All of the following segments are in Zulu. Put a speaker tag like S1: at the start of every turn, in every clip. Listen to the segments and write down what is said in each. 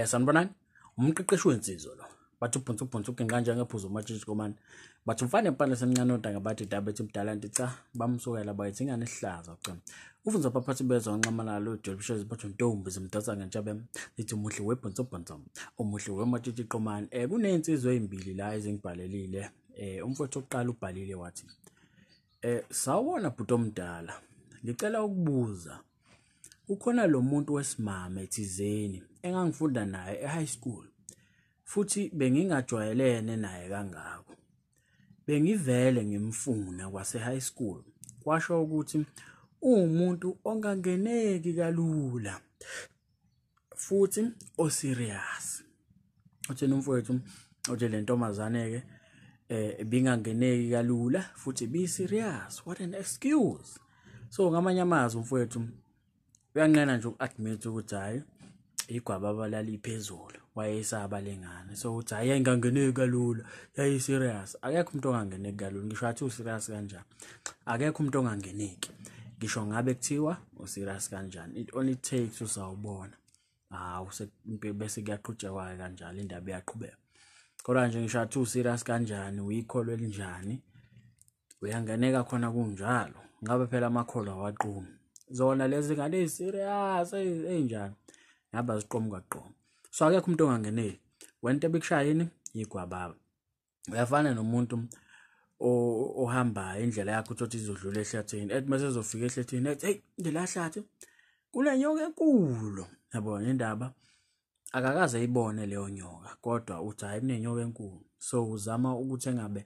S1: Sanibonani, umqeqeshi wezinsizwa lo. Bathi ubhuntsubhuntshu uginqanje ngephuzu umatshitshi komani. Bathi umfane empane semncane odanga bathi Indaba ethi mdala nti cha bamsukela bayithi ingane esihlaza ucema. Ufunza abaphathi bezwe nqamalalo ujolibishezi bathi ntombi zimdasa ngentshabe lithi umuhli webhuntsubhuntshu umuhli wematshitshi komani. Kuney'nsizwa ey'mbili la ezingibhalelile. Umfowethu oqala ubhalile wathi sawubona bhuti omdala, ngicela ukubuza. Ukhona lo muntu wesimame thizeni engangifunda naye e-high school futhi bengingajwayelene naye kangako. Bengivele ngimfuna kwase-high school. Kwasho ukuthi uwumuntu ongangeneki kalula futhi o-serious. Uthena umfowethu uthi le ntombazane-ke bingangeneki kalula futhi bi-serious. What an excuse. So ngamanye amazwi umfowethu uyanqena nje uku-admit ukuthi hayi igwaba abalali phezulu wayesaba lengane. So uthi hayi ingangeneki kalula, yayi-serious. Akekho umuntu ongangeneki kalula. Ngisho athi u-serious kanjani, akekho umuntu ongangeneki. Ngisho ngabe kuthiwa u-serious kanjani, it only takes usawubona. Bese kuyaqhutshekwa kanjalo, indaba iyaqhubeka. Kodwa nje ngisho athi u-serious kanjani, uyikholwa elinjani, uyangeneka khona kunjalo. Ngabe phela amakholwa awaqumi. Zona lezi ngane ey-serious ey'njani ngaba ziqomu kaqomu. So akekho umuntu ongangeneki. Wento ebikushayini igwababa. Uyafana nomuntu ohamba indlela yakhe uthi izodlula ehlathini. Ethi mase ezofika ehlathini ethi hey indlela yahlathi kule nyoka enkulu. Yabona indaba akakaze ayibone leyo nyoka kodwa uthi hayi kunenyoka enkulu. So uzama ukuthi engabe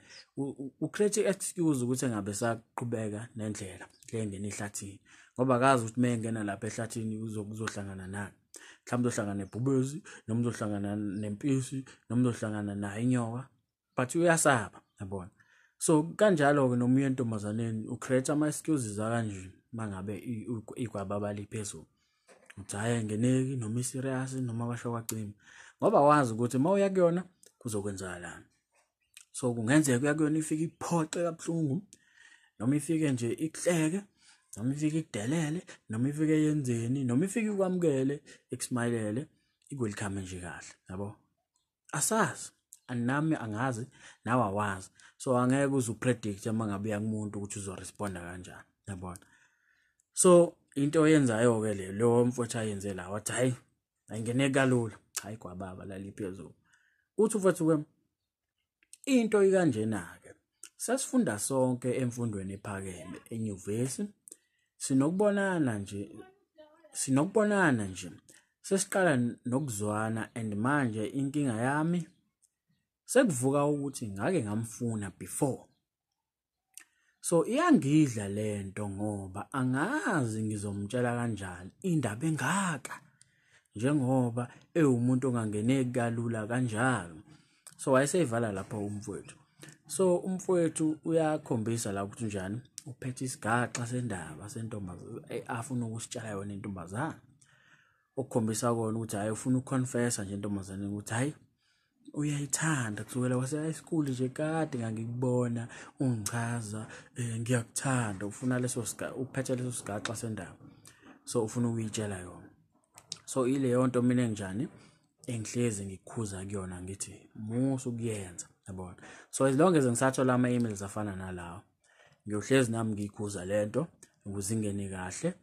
S1: ucreate excuse ukuthi engabe saqhubeka nendlela lengena ehlathini. Ngoba akazi ukuthi mengena lapha ehlathini uzohlangana nani. Mhlawumbe uzohlangana nebhubezi, noma uzohlangana nempisi, noma uzohlangana nayo inyoka, but uyasaba, yabona. So kanjalo-ke noma uye entombazaneni ucreate ama-excuses akanje mangabe igwaba baliphezulu. Uthi hayi engeneki noma i-serious noma kwasho kwacima. Ngoba wazi ukuthi uma uya kuyona kuzokwenzakalani. So kungenzeka uya kuyona ifike iphoxe kabuhlungu, noma ifike nje ikuhleke, noma ifike ikudelele, noma ifike yenzeni, noma ifike ikwamukele, ikusmayilele, ikwelkhame nje kahle, yabo. Asazi, anami angazi, nawe awazi. So angeke uze upredict mangabe uya kumuntu ukuthi uzoresponda kanjani, yabona. So into oyenzayo-ke lo mfowethu ayenze la wathi hayi ayingeneki kalula, hayi gwababa lali phezulu. Uthi mfowethu into ikanjena-ke sesifunda sonke emfundweni ephakeme enyuvesi. Sinokubonana nje sesiqala nokuzwana and manje inkinga yami sekuvuka ukuthi ngake ngamfuna before. So iyangidla lento ngoba angazi ngizomtshela kanjani indaba engaka njengoba ewumuntu ongangeneki kalula kanjalo. So wayeseyivala lapho umfowethu. So umfowethu uyakhombisa la ukuthi njani uphethe isigaxa sendaba sentombazane afuna ukusitshela yona intombazane. Ukukhombisa kona ukuthi hayi ufuna ukuconfessa nje intombazane ukuthi hayi uyayithanda kusukela kwase-high school nje kade ngangikubona ungichaza ngiyakuthanda. Ufuna uphethe leso sigaxa sendaba. So ufuna ukuyitshela yona. So ileyo nto mina enginjani engihlezi ngikukhuza kuyona ngithi musu kuyenza, yabona. So as long as ngisathola ama-emails afana nalawo ngiyohlezi nami ngikhuza lento ukuze ingene kahle,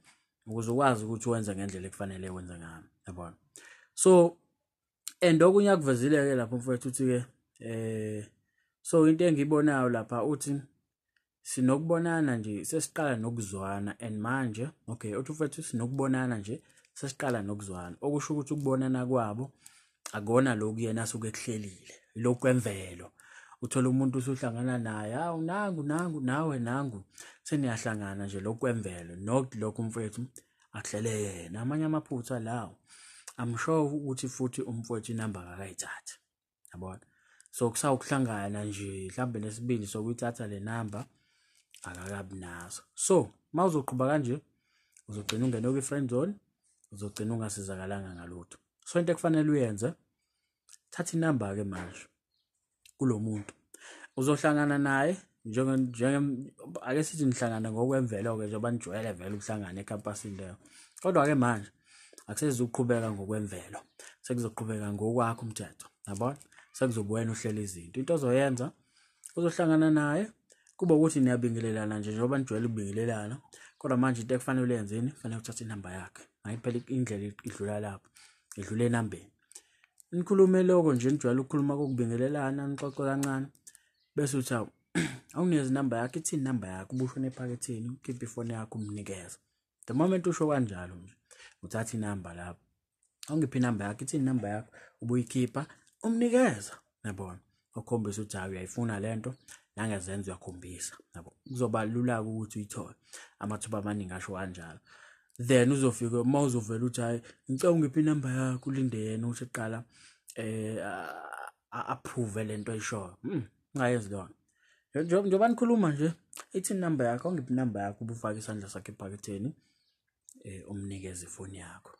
S1: ukuze ukwazi ukuthi wenze ngendlela ekufanele wenze ngayo, yabona. So and okunye akuvezile-ke lapho mfowethu uthi-ke so into engiyibonayo lapha uthi sinokubonana nje sesiqala nokuzwana and manje okay uthi mfowethu sinokubonana nje sesiqala nokuzwana. Okusho ukuthi ukubonana kwabo akona lokhu yena asuke ekuhlelile, lokhu kwemvelo. Uthola umuntu usuhlangana naye, hawu nangu nawe nangu seniyahlangana nje lokhu kwemvelo. Not lokhu mfowethu akuhlele yena. Amanye amaphutha lawo I'm sure ukuthi futhi umfowethu inamba akayithatha, yabona. So kusawukuhlangana nje mhlambe nesibili sokuyithatha le namba akakabi naso. So mawuzoqhubha kanje uzogcina ungene kwi-friend zone, uzogcina ungasizakalanga ngalutho. So into ekufanele uyenze, thatha inamba ke manje kulo muntu uzohlangana naye ake sithi nihlangana ngokwemvelo-ke njengoba nijwayele vele ukuhlangana ecampusini leyo. Kodwa-ke manje akuseze uqhubeka ngokwemvelo.
S2: sekuzoqhubeka ngokwakho umthetho, yabona? Sekuzobe wena uhlela izinto. Into ozoyenza uzohlangana naye kuba ukuthi niyabingelelana nje njengoba nijwayele ukubingelelana, kodwa manje into ekufanele uyenzeni, kufanele uthathe inamba yakhe. Hayi phela indlela idlula lapho, idlula enambeni. Nikhulume lokho nje nijwayele ukukhuluma kokubingelelana, nixoxe kancane bese uthi awunikeza inamba yakhe, ithi inamba yakhe, ubushone ephaketheni, ukhiphe ifoni yakho umnikeza. The moment usho kanjalo nje, uthatha inamba lapho. Awungiphi inamba yakhe, ithi inamba yakho, ubuyikhipha umnikeza, yabona? Okhombisa ukuthi hayi uyayifuna lento, nangezenzo uyakhombisa, yabo? Kuzoba lula ukuthi uyithole. Amathuba amaningi asho kanjalo. Then uzofika uma uzovela uthi hayi ngicela ungiphi inamba yakho, ulinde yena ukuthi eqala approve lento ayishoyo. Ungayenzi lona. Njengoba nikhuluma nje, ithi inamba yakho, awungiphi inamba yakho, ubufaka isandla sakhe ephaketheni, umnikeze ifoni yakho.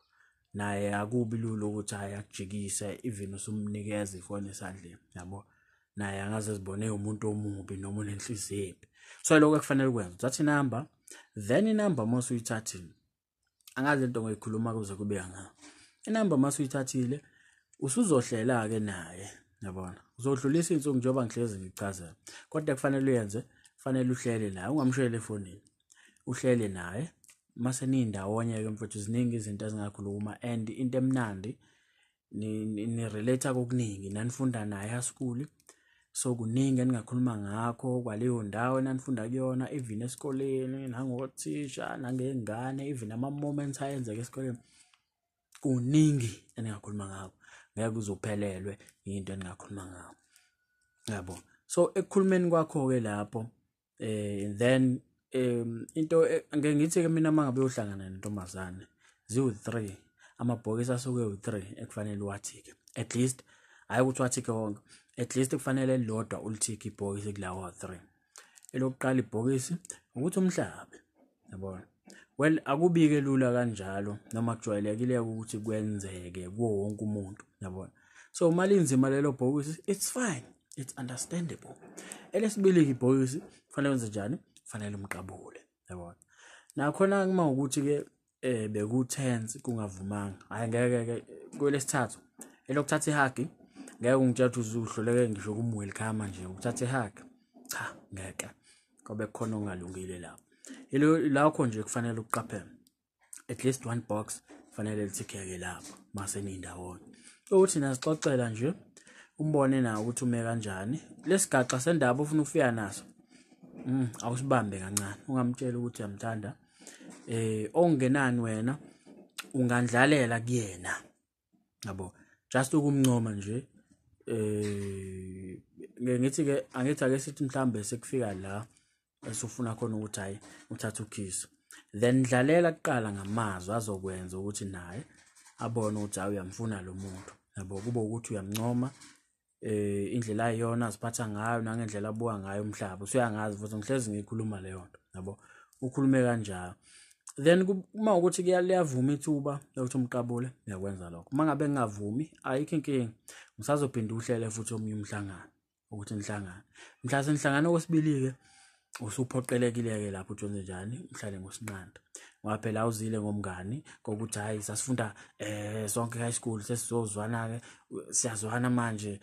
S2: Naye akubi lula ukuthi hayi akujikise even usumnikeza ifoni esandleni, yabo? Naye angaze zibone umuntu omubi noma unenhliziyo. So lokho kufanele ukwenza, uthatha inamba, then inamba mase uyithathile. Angazi into ngoyikhuluma kuze kube yanga. Inamba mase uyithathile, usuzohlela ke naye, yabona? Uzodlulisa insuku njengoba ngihlezi ngichazela. Kodwa kufanele uyenze, kufanele uhlele naye, ungamshayeli efonini. Uhlele naye, mase nindawonye ke mfowethu, ziningi izinto ezingakhuluma and into emnandi ni relate kokuningi, nanifunda naye high school. So kuningi engingakhuluma ngakho kwaleyo ndawo enanifunda kuyona, even esikoleni, nangothisha, nangengane, even ama moments ayenzeka esikoleni. Kuningi engingakhuluma ngakho. Ngeke uzophelelwe into engingakhuluma ngakho, yabo? So ekukhulumeni kwakho ke lapho then into ngeke ngithi ke mina mangabe uyohlangana nentombazane ziwu-3, amabhokisi asuke u3 ekufanele uwathike. At least hayi ukuthi wathike wonke, at least kufanele lodwa ulithike ibhokisi kulawo 3. Elokuqala ibhokisi ukuthi umhlabe, yabona? Well, akubike lula kanjalo noma kujwayelekile ukuthi kwenzeke kuwo wonke umuntu, yabona? So mali inzima lelo bhokisi, it's fine, it's understandable. Elesibili ibhokisi kufanele wenze njani? Kufanele umqabule, yabona? Nakhona kuma ukuthi ke beku-tense kungavumanga, hayi ngeke kwelesithathu elokuthatha ihagi, ngeke ungitshela ukuthi uhluleke ngisho welcome nje ukuthatha ihagi. Cha, ngeke. Ngoba kukhona ongalungile lapho. Lakho nje kufanele uqaphele. At least one box kufanele lithikeke lapho mase nindawonye. Ukuthi nasixoxela nje umbone na ukuthi ume kanjani. Lesigaxa sendaba ufuna ukufika naso. Awusibambe kancane. Ungamtshela ukuthi uyamthanda. Ongenani wena ungandlalela kuyena, yabo? Just ukumncoma nje. Ngithi ke angithi ake sithi mhlambe sekufika la esufuna khona ukuthi hayi uthatha ukiss, then dlalela kuqala ngamazwi azokwenza ukuthi naye abone ukuthi hayi uyamfuna lo muntu, yabo? Kube ukuthi uyamncoma indlela ayiyona aziphatha ngayo nangendlela abuka ngayo umhlaba, usuyangazi futhi ngihlezi ngikhuluma leyo nto, yabo? Ukhulume kanjalo, then uma ukuthi liyavuma ithuba lokuthi umqabule, uyakwenza lokho. Uma ngabe ngingavumi, ayikho inkinga, ngisazophinda uhlele futhi omunye umhlangano ukuthi nihlangane. Mhla senihlangana okwesibili-ke usuphoqelekile-ke lapho uthi wenze njani, uhlale ngosinqanda. Ngoba phela awuzile ngomngani kokuthi hayi sasifunda sonke high school, sesizozwana-ke, siyazwana manje,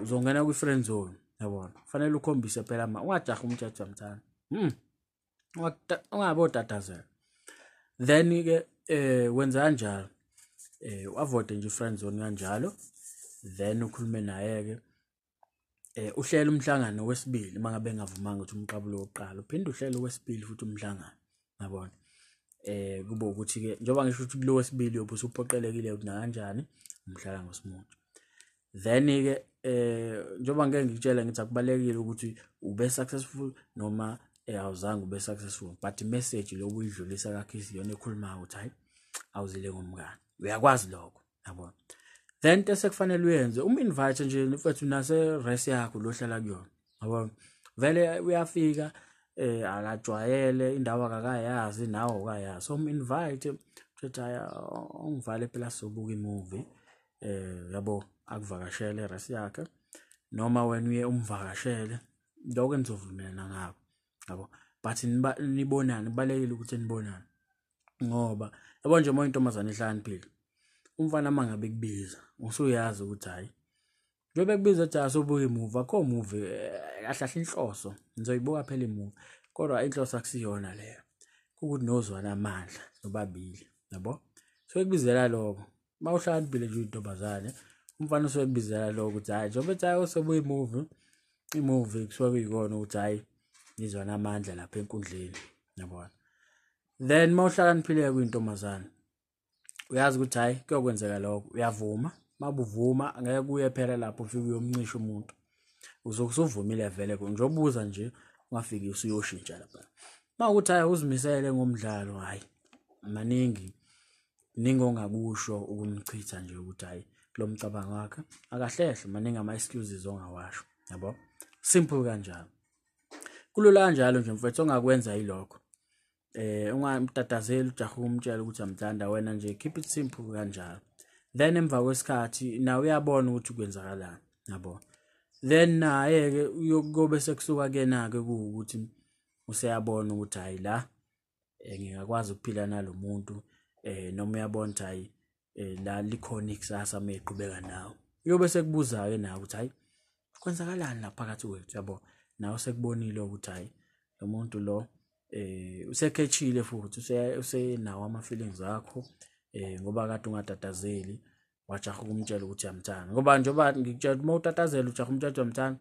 S2: uzongena kwi-friend zone, yabona? Kufanele ukhombise phela ungajahi umthetho, uyamthanda. Ungabe otatazela. Then-ke wenza kanjalo, u-avoide nje i-friend zone kanjalo, then ukhulume naye-ke. Uhlela umhlangano wesibili mangabe ngavumanga ukuthi umqabulo wokuqala, uphinde uhlele wesibili futhi umhlangano, yabona? Kube ukuthi ke njengoba ngisho ukuthi kulo wesibili yobe usuphoqelekile ukuthi kanjani umhlala ngosimuntu. Then-ke njengoba ngeke ngikutshela ngithi akubalekile ukuthi ube successful noma awuzange ube successful, but i-message lo uyidlulisa kakhisi yona ekhulumayo ukuthi hayi awuzile ngomngane, uyakwazi lokho, yabona? Then into kufanele uyenze invite nje mfethu nase rest yakho lohlala kuyona, yabona? Vele uyafika akajwayele indawo akakayazi nawo ukayazi, so invite uthi haya ungivale phela sobuka imovie, yabo? Akuvakashele rest yakhe noma wena uye umvakashele, lokho enizovumelana ngakho, yabo? But nibonane, kubalekile ukuthi nibonane ngoba yabo nje uma intombazane ihlakaniphile umfana mangabe kubiza usuyazi ukuthi hayi njobe kubiza ukuthi asobuka imuvi akho movie ahlahla inhloso ngizoyibuka phela imuvi kodwa inhloso akusiyona leyo ukuthi nozwana amandla nobabili yabo so ekubizela lokho mawuhlakaniphile nje intombazane umfana usekubizela lokho ukuthi hayi njobe ethi hayi usobuka imuvi kusuka kuyikona ukuthi hayi nizwana amandla lapha enkundleni yabona then mawuhlakaniphile kuyintombazane uyazi ukuthi hayi kuyokwenzeka lokho uyavuma mabuvuma angeke kuye phela lapho ufike uyomncisha umuntu uzokuvumile vele njobuza nje ungafiki usuyoshintsha lapha mawukuthi hayi uzimisele ngomdlalo hayi maningi ongakusho ukumchitha nje ukuthi hayi kulomcabango wakhe akahlehle maningi ama excuses ongawasho yabo simple kanjalo kulula kanjalo nje mfethu ongakwenza yilokho ungamtatazeli ujaha umtshela ukuthi amthanda wena nje keep it simple kanjalo then emva kwesikhathi nawe uyabona ukuthi kwenzakalani yabo then naye ke uyokugobe sekusuka kena ke ukuthi useyabona ukuthi hayi la ngingakwazi ukuphila nalomuntu noma uyabona ukuthi hayi la likhona ikusasa meyiqhubeka nawe uyobe sekubuza ke nawe ukuthi hayi kwenzakalani la phakathi kwethu yabo nawe sekubonile ukuthi hayi lo muntu lo usekhethile futhi usenawo ama feelings akho ngoba kade ungatatazeli wajaha ukumtshela ukuthi uyamthanda ngoba njoba ngikutshela uma utatazela ujaha umtshela uyamthanda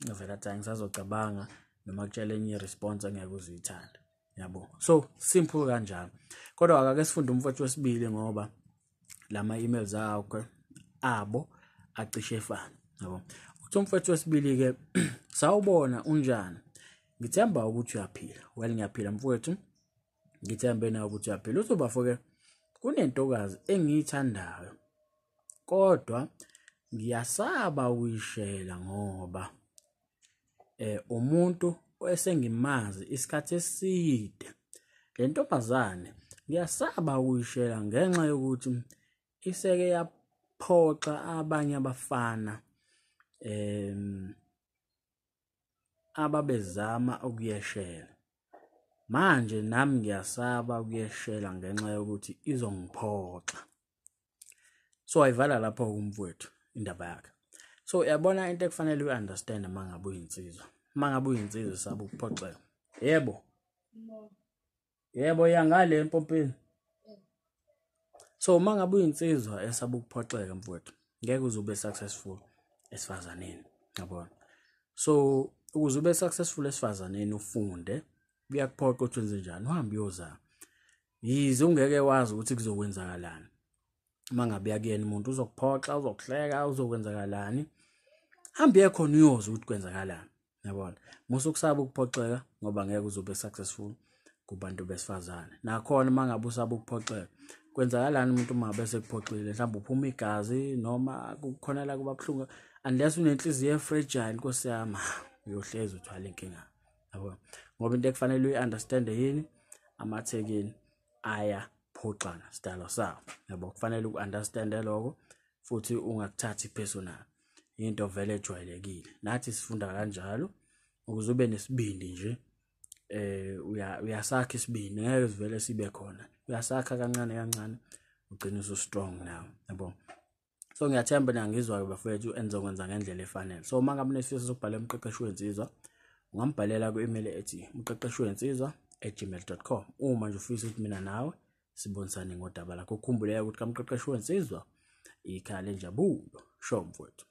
S2: ngavela athi ngisazocabanga noma kutshela enye response angeke uzuyithanda yabo so simple kanjalo kodwa akake sifunde umfowethu wesibili ngoba lama emails akho abo acishe efana yabo uthi umfowethu wesibili ke sawubona unjani ngithemba ukuthi uyaphila ngiyaphila mfowethu ngithembe na ukuthi uyaphila uzobafoke kunentokazi engiyithandayo kodwa ngiyasaba uyishela ngoba umuntu osengimazi isikhathi eside le ntombazane ngiyasaba uyishela ngenxa yokuthi iseke yaphoxa abanye abafana ababezama ukuyeshela manje nami ngiyasaba ukuyeshela ngenxa yokuthi izongiphoxa so ayivala lapho kumfowethu indaba yakhe so uyabona into ekufanele uunderstand mangabe uyinsizwa saba ukuphoxeka yebo yangale empompini so mangabe uyinsizwa esaba ukuphoxeka mfowethu ngeke uzube successful esifazaneni yabona so ukuze ube successful esifazaneni ufunde kuyakuphoqa ukuthi wenze njani uhambe uyozama yize ungeke wazi ukuthi kuzokwenzakalani mangabe yakuyena umuntu uzokuphoxa uzokuhleka uzokwenzakalani hambe khona uyoza ukuthi kwenzakalani yabona musukusaba ukuphoxeka ngoba ngeke uzobe successful kubantu besifazane nakhona mangabe usaba ukuphoxeka kwenzakalani umuntu mangabe sekuphoxile mhlawumbe uphuma igazi noma kukhona la kuba buhlungu unless unenhliziyo fragile Nkosi yami uyohleza uthwala inkinga yabo ngoba into ekufanele uyiunderstand yini amathekeni ayaphoxana sidalo sawo yabo kufanele uunderstand lokho futhi ungakuthathi personal into vele ejwayelekile nathi sifunda kanjalo ukuze ube nesibindi nje uyasakha isibindi ngeke sivele sibe khona uyasakha kancane ugcina ustrong now yabo so ngiyathemba nangizwa bafethu enizokwenza ngendlela efanele so mangabe unesifiso sokubhala umqeqeshi wensizwa ungambhalela ku-email ethi mqeqeshiwezinsizwa@gmail.com uma nje ufisa ukuthi mina nawe sibonisane ngodaba lakho ukhumbule ukuthi kamqeqeshi wensizwa ikhaya lenjabulo sho mfowethu.